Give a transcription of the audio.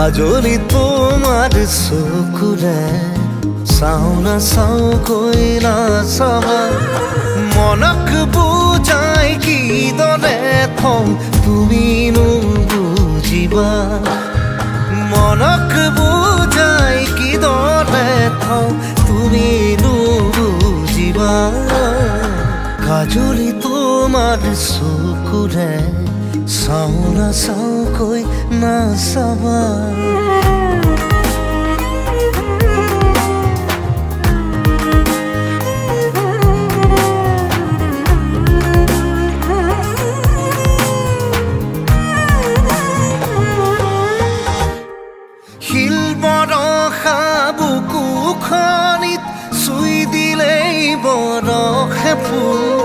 কাজলি তোমার চকুৰে চাওঁ নাচাওঁ কৈ নাচাবা মনক বুজাই কিদৰে থওঁ তুমিনো বুজিবা মনক বুজাই কিদৰে থওঁ তুমিনো বুজিবা কাজলি তোমাৰ চকুৰে চাওঁ নাচাওঁ কৈ নাচাবা শিল বৰষা বুকুখনিত চুই দিলেই বৰষে ফুল